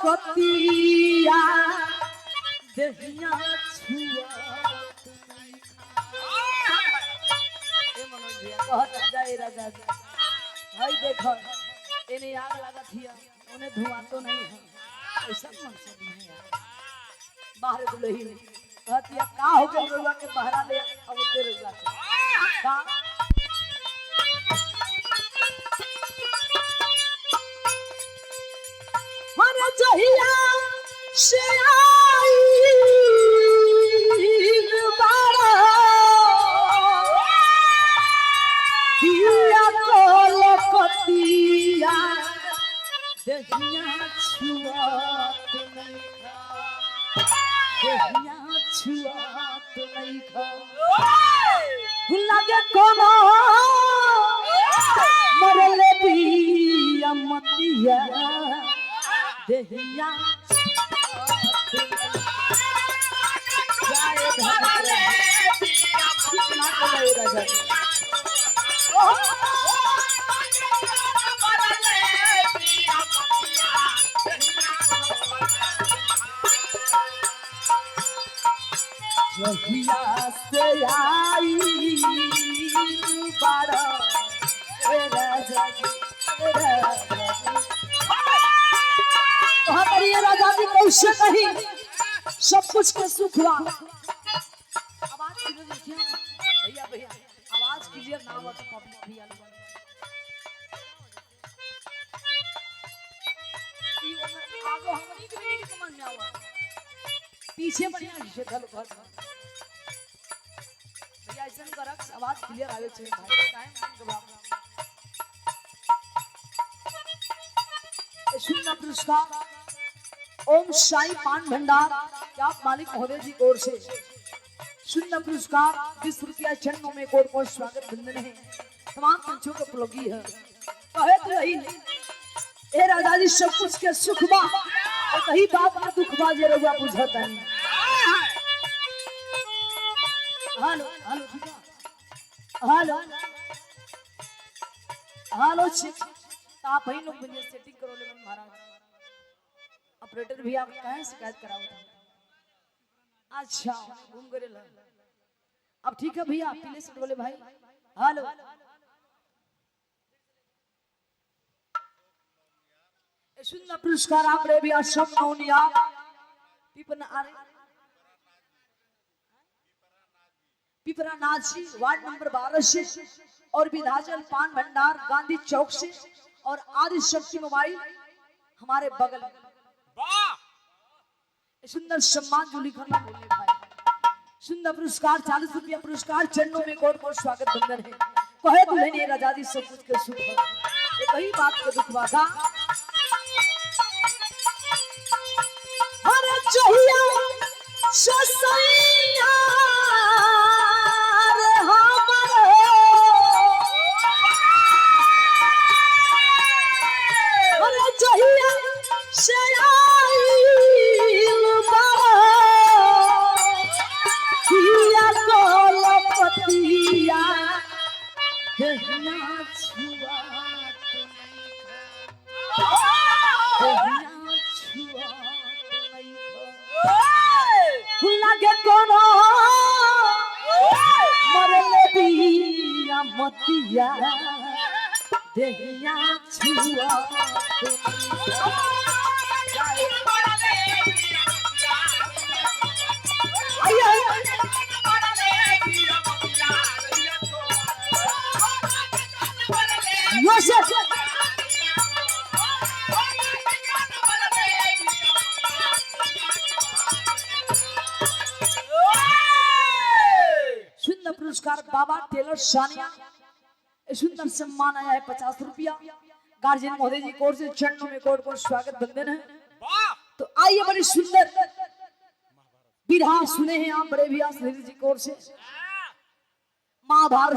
कतिया दहिया छुआ ए मनोज भैया कहत जाए राजा जी भाई देखो इन्हें आग लगा थिया उन्हें धुआं तो नहीं है ऐसा मन से नहीं है बाहर दुलही कहतिया का हो गए रुआ के बहरा ले अब तेरे रुआ का हर जहिया से आई बारा हिया कोल कतिया दहिया छुआत नहीं दहिया छुआत नहीं लगे कोनो मरले बिया मतिया दहिया जाए धरे कितना करे राजा जहिया से आई बारा राजा राजा जी कैसे नहीं सब कुछ के सुख हुआ आवाज भैया भैया आवाज क्लियर ना हुआ तो पब्लिक भैया आगो हमनी के नहीं समझ में आवा पीछे बढ़िया से थल घर भैया ऐसा करक आवाज क्लियर आवे चाहिए भाई टाइम के बाद सुनना पुरस्कार ओम साई पान भंडार क्या मालिक महोदय जी की ओर से सुनना पुरस्कार 20 रुपया चरणों में कोट कोट स्वागत बंधन है तमाम पंचों को उपयोगी है कहे तो यही ए राजा जी सब कुछ के सुख बा और कहीं बात में दुख बा जे रउआ बुझत नहीं हेलो हेलो हेलो हेलो आप ही लोग मुझे सेटिंग करो ले महाराज ऑपरेटर भी आप काहे शिकायत कराओ अच्छा घूम करे ला अब ठीक है भैया पीले से बोले भाई हेलो सुंदर पुरस्कार आप रे भी सब नौनिया पिपरा नाजी वार्ड नंबर 12 से और विधाचल पान भंडार गांधी चौक से और आदि शक्ति मोबाइल हमारे बगल में सुंदर सम्मान जो लिखा ना बोलने भाई सुंदर पुरस्कार 40 रुपया पुरस्कार चरणों में कोट कोट स्वागत बंधन है कहे दुल्हन राजा जी सब कुछ के सुख है एक ही बात का दुख था अरे चाहिए ससैया मतिया दहिया छुआ सुंदर पुरस्कार बाबा टेलर सानिया सुंदर सम्मान आया है 50 रुपया गार्जियन महोदय जी कोर से चरणों में कोट कोट स्वागत बंधन है तो आइए बड़ी सुंदर विरहा सुने हैं आप बड़े भैया जी कोर से महाभारत